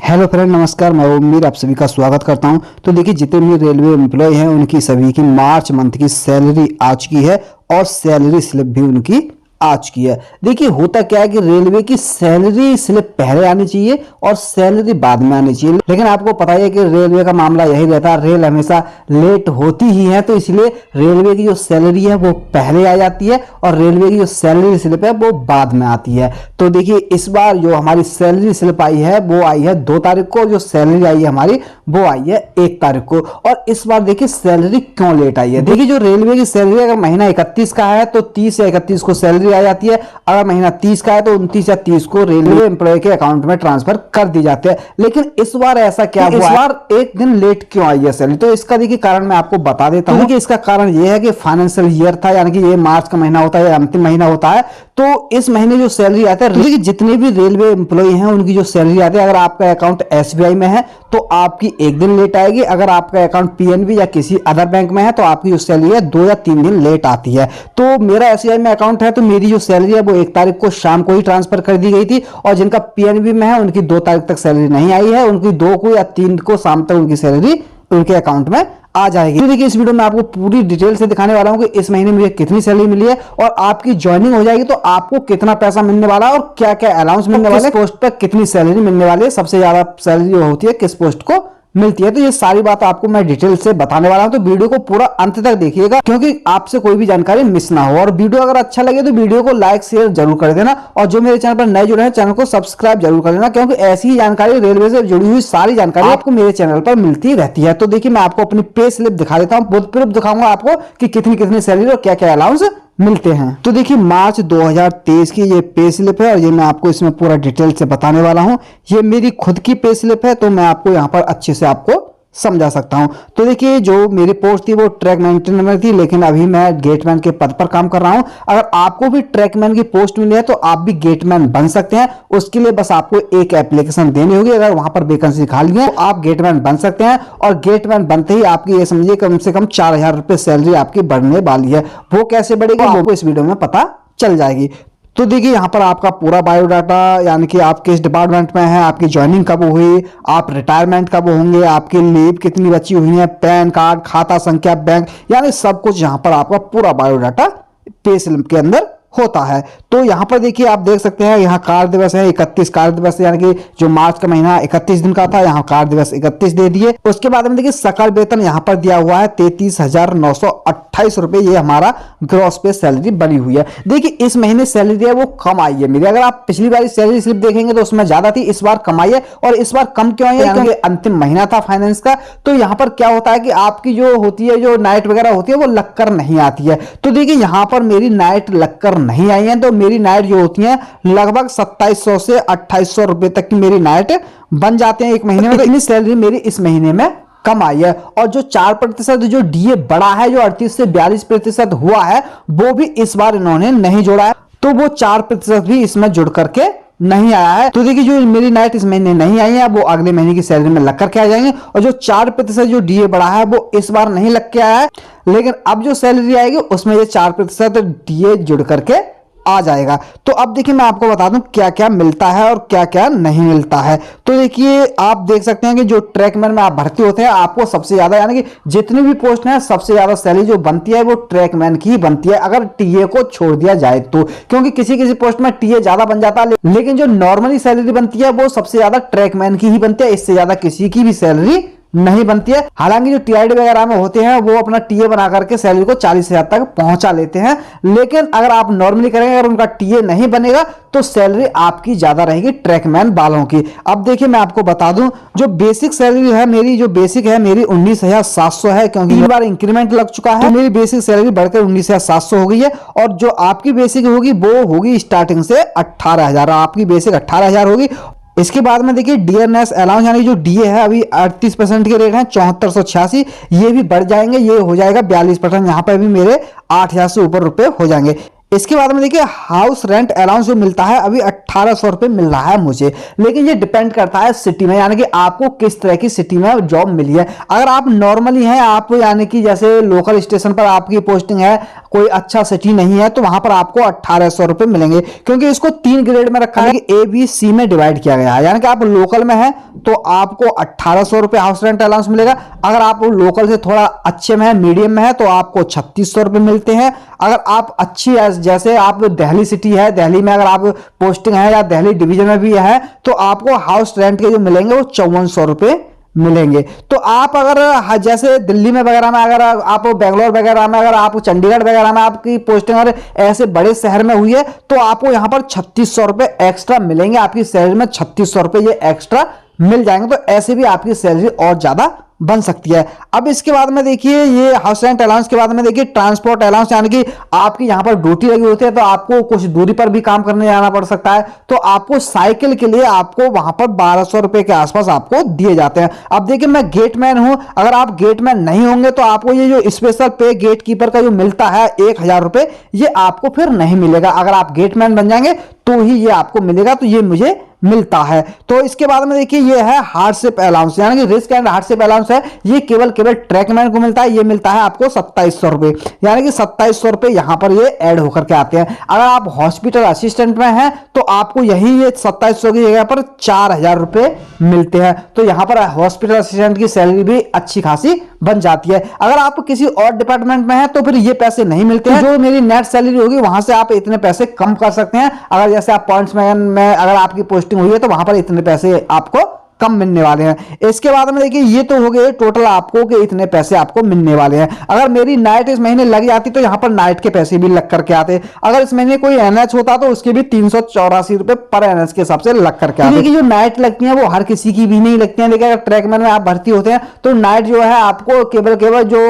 Hello friend, नमस्कार। मैं उम्मीद आप सभी का स्वागत करता हूं। तो देखिए, जितने भी रेलवे एम्प्लॉय हैं उनकी सभी की मार्च मंथ की सैलरी आ चुकी है और सैलरी स्लिप भी उनकी आ चुकी है। देखिए, होता क्या है कि रेलवे की सैलरी स्लिप पहले आनी चाहिए और सैलरी बाद में आनी चाहिए, लेकिन आपको पता ही है कि रेलवे का मामला यही रहता है, रेल हमेशा लेट होती ही है। तो इसलिए रेलवे की जो सैलरी है वो पहले आ जाती है और रेलवे की जो सैलरी स्लिप है वो बाद में आती है। तो देखिए, इस बार जो हमारी सैलरी स्लिप आई है वो आई है 2 तारीख को, जो सैलरी आई है हमारी वो आई है 1 तारीख को। और इस बार देखिए सैलरी क्यों लेट आई है। देखिए, जो रेलवे की सैलरी अगर महीना 31 का है तो 30 या 31 को सैलरी आ जाती है। अगर महीना 30 का है तो 29 या 30 को रेलवे एम्प्लॉय के अकाउंट में ट्रांसफर कर दी जाते हैं। लेकिन इस बार ऐसा क्या हुआ, इस बार एक दिन लेट क्यों आई है सैलरी? तो इसका देखिए कारण मैं आपको बता देता हूं कि इसका कारण यह है कि फाइनेंशियल ईयर था, यानी कि ये मार्च का महीना होता है, अंतिम महीना होता है। तो इस महीने जो सैलरी आता है, देखिए जितने भी रेलवे एम्प्लॉय हैं उनकी जो सैलरी आती है, अगर आपका अकाउंट एसबीआई में है तो आपकी एक दिन लेट आएगी। अगर आपका अकाउंट पीएनबी या किसी अदर बैंक में है तो आपकी जो सैलरी है 2 या 3 दिन लेट आती है। तो मेरा एसबीआई में अकाउंट है तो मेरी जो सैलरी है वो 1 तारीख को शाम को ही ट्रांसफर कर दी गई थी, और जिनका पीएनबी में है उनकी 2 तारीख तक सैलरी नहीं आई है, उनकी 2 को या 3 को शाम तक उनकी सैलरी उनके अकाउंट में आ जाएगी। तो देखिए, इस वीडियो में आपको पूरी डिटेल से दिखाने वाला हूं कि इस महीने मुझे कितनी सैलरी मिली है, और आपकी ज्वाइनिंग हो जाएगी तो आपको कितना पैसा मिलने वाला है और क्या क्या अलाउंस मिलने वाला है, पोस्ट पर कितनी सैलरी मिलने वाली है, सबसे ज्यादा सैलरी जो होती है किस पोस्ट को मिलती है। तो ये सारी बात आपको मैं डिटेल से बताने वाला हूं, तो वीडियो को पूरा अंत तक देखिएगा क्योंकि आपसे कोई भी जानकारी मिस ना हो। और वीडियो अगर अच्छा लगे तो वीडियो को लाइक शेयर जरूर कर देना, और जो मेरे चैनल पर नए जुड़े हैं चैनल को सब्सक्राइब जरूर कर देना, क्योंकि ऐसी ही जानकारी, रेलवे से जुड़ी हुई सारी जानकारी आपको मेरे चैनल पर मिलती रहती है। तो देखिए, मैं आपको अपनी पे स्लिप दिखा देता हूँ, प्रूफ दिखाऊंगा आपको कि कितनी कितनी सैलरी और क्या क्या अलाउंस मिलते हैं। तो देखिए, मार्च 2023 की ये पे स्लिप है और ये मैं आपको इसमें पूरा डिटेल से बताने वाला हूं। ये मेरी खुद की पे स्लिप है तो मैं आपको यहां पर अच्छे से आपको समझा सकता हूं। तो देखिए, जो मेरी पोस्ट थी वो ट्रैक मेंटेनर में थी, लेकिन अभी मैं गेटमैन के पद पर काम कर रहा हूं। अगर आपको भी ट्रैकमैन की पोस्ट मिली है तो आप भी गेटमैन बन सकते हैं। उसके लिए बस आपको एक एप्लीकेशन देनी होगी। अगर वहां पर वैकेंसी खाली है तो आप गेटमैन बन सकते हैं, और गेटमैन बनते ही आपकी ये समझिए कम से कम 4000 रुपए सैलरी आपकी बढ़ने वाली है। वो कैसे बढ़ेगी आपको इस वीडियो में पता चल जाएगी। तो देखिए, यहाँ पर आपका पूरा बायोडाटा, यानी कि आप किस डिपार्टमेंट में हैं, आपकी ज्वाइनिंग कब हुई, आप रिटायरमेंट कब होंगे, आपकी लीव कितनी बची हुई है, पैन कार्ड, खाता संख्या, बैंक, यानी सब कुछ यहाँ पर आपका पूरा बायोडाटा पे स्लिप के अंदर होता है। तो यहां पर देखिए, आप देख सकते हैं यहाँ कार्य दिवस है 31 कार्य दिवस, यानी कि जो मार्च का महीना 31 दिन का था, यहाँ कार्य दिवस 31 दे दिए। उसके बाद में देखिए सकल वेतन यहाँ पर दिया हुआ है 33,928 रुपए, ये हमारा ग्रॉस पे सैलरी बनी हुई है। देखिए, इस महीने सैलरी है वो कम आई है मेरी। अगर आप पिछली बार सैलरी स्लिप देखेंगे तो उसमें ज्यादा थी, इस बार कम आई है। और इस बार कम क्यों है, क्योंकि अंतिम महीना था फाइनेंस का। तो यहाँ पर क्या होता है कि आपकी जो होती है, जो नाइट वगैरह होती है वो लगकर नहीं आती है। तो देखिए, यहाँ पर मेरी नाइट लगकर नहीं आई है, तो मेरी नाइट जो होती है लगभग 2700 से 2800 रुपए तक की मेरी नाइट बन जाते हैं एक महीने में। तो इतनी सैलरी मेरी इस महीने में कम आई है। और जो 4% जो डीए बढ़ा है, जो 38 से 42% हुआ है, वो भी इस बार इन्होंने नहीं जोड़ा है। तो वो 4% भी इसमें जुड़ करके नहीं आया है। तो देखिए, जो मेरी नाइट इस महीने नहीं आई है वो अगले महीने की सैलरी में लग करके आ जाएंगे। और जो 4% जो डीए बढ़ा है वो इस बार नहीं लग के आया है, लेकिन अब जो सैलरी आएगी उसमें ये 4% डीए जुड़ करके आ जाएगा। तो अब देखिए, मैं आपको बता दूं क्या क्या मिलता है और क्या क्या नहीं मिलता है। तो देखिए, आप देख सकते हैं कि जो ट्रैकमैन में आप भर्ती होते हैं, आपको सबसे ज्यादा, यानी कि जितनी भी पोस्ट है सबसे ज्यादा सैलरी जो बनती है वो ट्रैकमैन की ही बनती है, अगर टीए को छोड़ दिया जाए तो। क्योंकि किसी किसी पोस्ट में टीए ज्यादा बन जाता है, लेकिन जो नॉर्मली सैलरी बनती है वो सबसे ज्यादा ट्रैकमैन की ही बनती है, इससे ज्यादा किसी की भी सैलरी नहीं बनती है। हालांकि जो टीआईडी वगैरह में होते हैं वो अपना टीए बना करके सैलरी को 40,000 तक पहुंचा लेते हैं, लेकिन अगर आप नॉर्मली करेंगे, अगर उनका टीए नहीं बनेगा तो सैलरी आपकी ज्यादा रहेगी ट्रैकमैन वालों की। अब देखिए, मैं आपको बता दूं, जो बेसिक सैलरी है मेरी, जो बेसिक है मेरी 19,700 है, क्योंकि 3 बार इंक्रीमेंट लग चुका है। तो मेरी बेसिक सैलरी बढ़कर 19,700 हो गई है। और जो आपकी बेसिक होगी वो होगी स्टार्टिंग से 18,000, आपकी बेसिक 18,000 होगी। इसके बाद में देखिए, डियरनेस अलाउंस, यानी जो डीए है अभी 38% के रेट हैं 7486, ये भी बढ़ जाएंगे, ये हो जाएगा 42%। यहाँ पर भी मेरे 8,000 से ऊपर रुपए हो जाएंगे। इसके बाद में देखिए, हाउस रेंट अलाउंस जो मिलता है अभी 1800 रुपए मिल रहा है मुझे, लेकिन ये डिपेंड करता है सिटी में, यानी कि आपको किस तरह की सिटी में जॉब मिली है। अगर आप नॉर्मली हैं, आप यानी कि जैसे लोकल स्टेशन पर आपकी पोस्टिंग है, कोई अच्छा सिटी नहीं है, तो वहां पर आपको 1800 रुपए मिलेंगे, क्योंकि इसको 3 ग्रेड में रखा है कि ए बी सी में डिवाइड किया गया है। यानी कि आप लोकल में है तो आपको 1800 रुपए हाउस रेंट अलाउंस मिलेगा। अगर आप लोकल से थोड़ा अच्छे में है, मीडियम में है, तो आपको 3600 रुपए मिलते हैं। अगर आप अच्छी जैसे आप दिल्ली सिटी है, दिल्ली में अगर आप पोस्टिंग है या दिल्ली डिवीजन में भी है, तो आपको हाउस रेंट के जो मिलेंगे वो 5400 रुपए मिलेंगे। तो आप अगर जैसे दिल्ली में वगैरह में, अगर आप बेंगलोर वगैरह में, अगर आप चंडीगढ़ वगैरह में आपकी पोस्टिंग अगर ऐसे बड़े शहर में हुई है, तो आपको यहां पर 3600 रुपए एक्स्ट्रा मिलेंगे। आपकी सैलरी में 3600 रुपए ये एक्स्ट्रा मिल जाएंगे, तो ऐसे भी आपकी सैलरी और ज्यादा बन सकती है। अब इसके बाद में देखिए, ये हाउस रेंट अलाउंस के बाद में देखिए ट्रांसपोर्ट अलाउंस, यानी कि आपकी यहां पर ड्यूटी लगी होती है तो आपको कुछ दूरी पर भी काम करने जाना पड़ सकता है, तो आपको साइकिल के लिए आपको वहां पर 1200 रुपए के आसपास आपको दिए जाते हैं। अब देखिए, मैं गेटमैन हूं, अगर आप गेटमैन नहीं होंगे तो आपको ये जो स्पेशल पे गेट कीपर का जो मिलता है 1000 रुपए, ये आपको फिर नहीं मिलेगा। अगर आप गेटमैन बन जाएंगे तो ही ये आपको मिलेगा, तो ये मुझे मिलता है। तो इसके बाद में देखिए, ये है हार्डशिप अलाउंस, यानी कि रिस्क एंड हार्डशिप अलाउंस है, ये केवल ट्रैकमैन को मिलता है। ये मिलता है आपको 2700 रुपए, यानी कि 2700 रुपए यहां पर ये ऐड होकर के आते हैं। अगर आप हॉस्पिटल असिस्टेंट में हैं तो आपको यही ये 2700 की जगह पर 4000 रुपए मिलते हैं। तो यहां पर हॉस्पिटल असिस्टेंट की सैलरी भी अच्छी खासी बन जाती है। अगर आप किसी और डिपार्टमेंट में हैं तो फिर ये पैसे नहीं मिलते हैं। जो मेरी नेट सैलरी होगी वहां से आप इतने पैसे कम कर सकते हैं। अगर जैसे आप पॉइंट्समैन में अगर आपकी पोस्टिंग हुई है तो वहां पर इतने पैसे आपको कम मिलने वाले हैं। इसके बाद में देखिए, ये तो हो गए टोटल आपको कि इतने पैसे आपको मिलने वाले हैं। अगर मेरी नाइट इस महीने लग जाती तो यहां पर नाइट के पैसे भी लग करके आते। अगर इस महीने कोई एनएच होता तो उसके भी 384 रुपए पर एनएच के हिसाब से लग करके आते। जो नाइट लगती है वो हर किसी की भी नहीं लगती है। देखिए, अगर ट्रैकमैन में आप भर्ती होते हैं तो नाइट जो है आपको केवल जो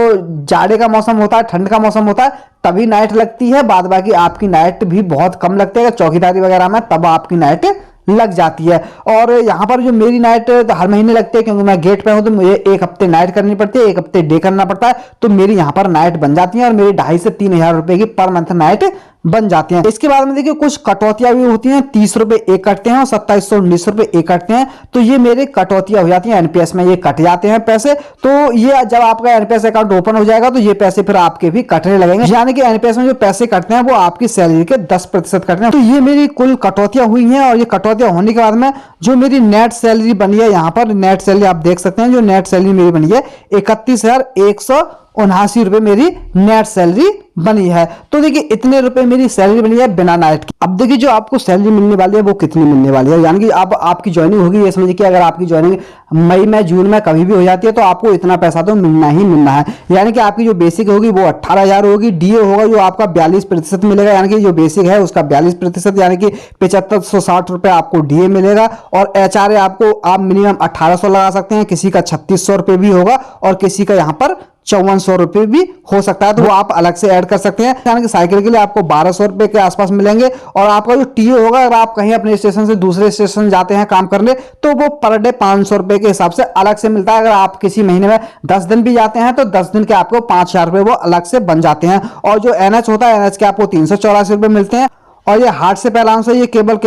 जाड़े का मौसम होता है, ठंड का मौसम होता है, तभी नाइट लगती है। बाद बाकी आपकी नाइट भी बहुत कम लगती है, चौकीदारी वगैरह में तब आपकी नाइट लग जाती है। और यहां पर जो मेरी नाइट हर महीने लगती है, क्योंकि मैं गेट पे हूं तो मुझे एक हफ्ते नाइट करनी पड़ती है, एक हफ्ते डे करना पड़ता है, तो मेरी यहां पर नाइट बन जाती है और मेरी 2500 से 3000 रुपए की पर मंथ नाइट बन जाती हैं। इसके बाद में देखिए, कुछ कटौतियां भी होती हैं। 30 रुपए एक कटते हैं और 2719 रुपए एक कटते हैं, तो ये मेरे कटौतियां हो जाती हैं। एनपीएस में ये कट जाते हैं पैसे, तो ये जब आपका एनपीएस अकाउंट ओपन हो जाएगा तो ये पैसे फिर आपके भी कटने लगेंगे। यानी कि एनपीएस में जो पैसे कटते हैं वो आपकी सैलरी के 10% कटते हैं। तो ये मेरी कुल कटौतियां हुई हैं, और ये कटौतियां होने के बाद में जो मेरी नेट सैलरी बनी है, यहाँ पर नेट सैलरी आप देख सकते हैं, जो नेट सैलरी मेरी बनी है 31,179 रुपए मेरी नेट सैलरी बनी है। तो देखिए, इतने रुपए मेरी सैलरी बनी है बिना नाइट की। अब देखिए, जो आपको सैलरी मिलने वाली है वो कितनी मिलने वाली है, यानी कि अब आपकी ज्वाइनिंग होगी, ये समझिए कि अगर आपकी ज्वाइनिंग मई में, जून में कभी भी हो जाती है तो आपको इतना पैसा तो मिलना ही मिलना है। यानी कि आपकी जो बेसिक होगी वो 18,000 होगी। डीए होगा जो आपका 42% मिलेगा, यानी कि जो बेसिक है उसका 42%, यानी कि 7560 रुपए आपको डीए मिलेगा। और एचआरए आपको आप मिनिमम 1800 लगा सकते हैं, किसी का 3600 रुपए भी होगा और किसी का यहाँ पर 5400 रुपए भी हो सकता है, तो वो आप अलग से ऐड कर सकते हैं। यानी कि साइकिल के लिए आपको 1200 रुपए के आसपास मिलेंगे। और आपका जो टीए होगा, अगर आप कहीं अपने स्टेशन से दूसरे स्टेशन जाते हैं काम करने, तो वो पर डे 500 रुपए के हिसाब से अलग से मिलता है। अगर आप किसी महीने में 10 दिन भी जाते हैं तो 10 दिन के आपको 5000 रुपए वो अलग से बन जाते हैं। और जो एनएच होता है, एनएच के आपको 384 रुपए मिलते हैं। और ये हार्डशिप अलाउंस है, ये केवल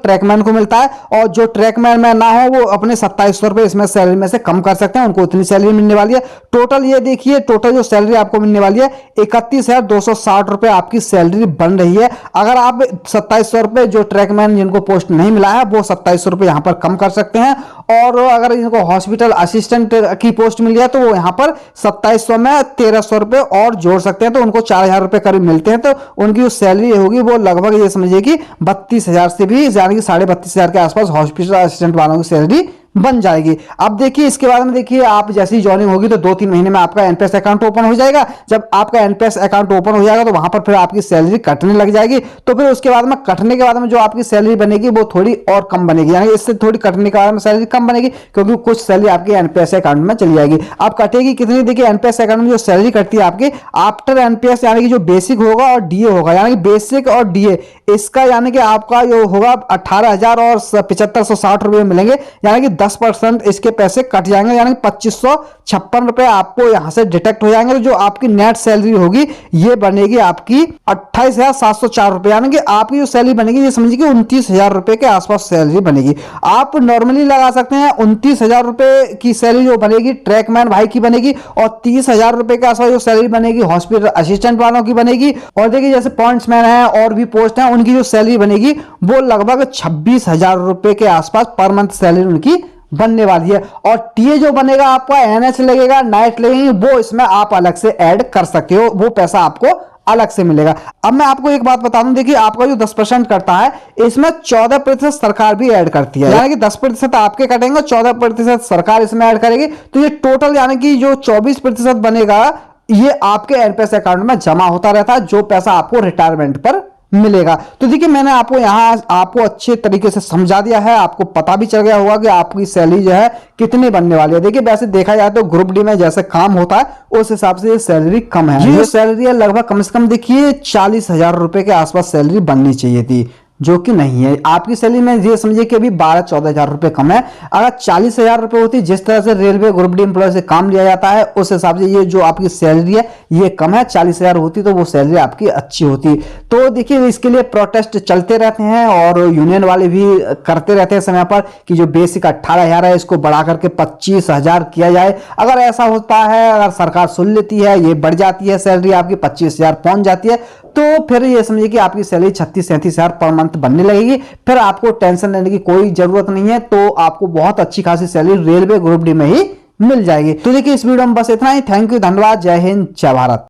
ट्रैकमैन को मिलता है। और जो ट्रैकमैन में ना हो वो अपने 2700 रुपए इसमें सैलरी में से कम कर सकते हैं, उनको उतनी सैलरी मिलने वाली है। टोटल ये देखिए, टोटल जो सैलरी आपको मिलने वाली है 31,260 रुपए आपकी सैलरी बन रही है। अगर आप 2700 रुपए, जो ट्रैकमैन जिनको पोस्ट नहीं मिला है वो 2700 रुपए यहां पर कम कर सकते हैं। और अगर इनको हॉस्पिटल असिस्टेंट की पोस्ट मिली है तो वो यहां पर 2700 में 1300 रुपए और जोड़ सकते हैं, तो उनको 4000 रुपए करीब मिलते हैं। तो उनकी जो सैलरी होगी वो लगभग ये समझिए कि 32,000 से भी, यानी कि 32,500 के आसपास हॉस्पिटल असिस्टेंट वालों की सैलरी बन जाएगी। अब देखिए, इसके बाद में देखिए, आप जैसी ज्वाइनिंग होगी तो 2-3 महीने में आपका एनपीएस अकाउंट ओपन हो जाएगा। जब आपका एनपीएस अकाउंट ओपन हो जाएगा तो वहां पर फिर आपकी सैलरी कटने लग जाएगी। तो फिर उसके बाद में कटने के बाद में जो आपकी सैलरी बनेगी वो थोड़ी और कम बनेगी, यानी इससे थोड़ी कटने के बाद में सैलरी कम बनेगी, क्योंकि कुछ सैलरी आपकी एनपीएस अकाउंट में चली जाएगी। अब कटेगी कितनी, देखिए एनपीएस अकाउंट में जो सैलरी कटती है आपकी आफ्टर एनपीएस, यानी कि जो बेसिक होगा और डीए होगा, यानी कि बेसिक और डीए इसका, यानी कि आपका जो होगा 18,000 और 7560 रुपए मिलेंगे, यानी कि 10% इसके पैसे कट जाएंगे, यानी 2556 रुपए आपको यहाँ से डिटेक्ट हो जाएंगे। तो जो आपकी नेट सैलरी होगी ये बनेगी आपकी 28,704 रुपए, यानी कि आपकी जो सैलरी बनेगी ये समझिए कि 29,000 रुपए के आसपास सैलरी बनेगी। आप नॉर्मली लगा सकते हैं 29,000 रुपए की सैलरी जो बनेगी ट्रैकमैन भाई की बनेगी, और 30,000 रुपए के आसपास जो सैलरी बनेगी हॉस्पिटल असिस्टेंट वालों की बनेगी। और देखिए जैसे पॉइंट्समैन है और भी पोस्ट है उनकी जो सैलरी बनेगी वो लगभग 26,000 रुपए के आसपास पर मंथ सैलरी उनकी बनने वाली है। और टीए जो बनेगा आपका एनएच लगेगा, नाइट लगेगी, वो इसमें आप अलग से ऐड कर सकते हो, वो पैसा आपको अलग से मिलेगा। अब मैं आपको एक बात बता दूं, देखिए आपका जो 10% करता है इसमें 14% सरकार भी ऐड करती है, यानी कि 10% आपके कटेंगे, 14% सरकार इसमें ऐड करेगी। तो ये टोटल यानी कि जो 24% बनेगा ये आपके एनपीएस अकाउंट में जमा होता रहता है, जो पैसा आपको रिटायरमेंट पर मिलेगा। तो देखिए मैंने आपको यहाँ आपको अच्छे तरीके से समझा दिया है, आपको पता भी चल गया होगा कि आपकी सैलरी जो है कितनी बनने वाली है। देखिए वैसे देखा जाए तो ग्रुप डी में जैसे काम होता है उस हिसाब से ये सैलरी कम है। ये सैलरी है लगभग कम से कम देखिए 40,000 रुपए के आसपास सैलरी बननी चाहिए थी, जो कि नहीं है। आपकी सैलरी में ये समझिए कि अभी 12-14,000 रुपए कम है। अगर 40,000 रुपए होती, जिस तरह से रेलवे ग्रुप डी एम्प्लॉय से काम लिया जाता है उस हिसाब से ये जो आपकी सैलरी है ये कम है। 40,000 होती तो वो सैलरी आपकी अच्छी होती। तो देखिए इसके लिए प्रोटेस्ट चलते रहते हैं और यूनियन वाले भी करते रहते हैं समय पर कि जो बेसिक 18,000 है इसको बढ़ा करके 25,000 किया जाए। अगर ऐसा होता है, अगर सरकार सुन लेती है, ये बढ़ जाती है सैलरी आपकी 25,000 पहुंच जाती है, तो फिर ये समझिए कि आपकी सैलरी 36-37,000 पर मंथ बनने लगेगी। फिर आपको टेंशन लेने की कोई जरूरत नहीं है, तो आपको बहुत अच्छी खासी सैलरी रेलवे ग्रुप डी में ही मिल जाएगी। तो देखिए इस वीडियो में बस इतना ही। थैंक यू, धन्यवाद, जय हिंद, जय भारत।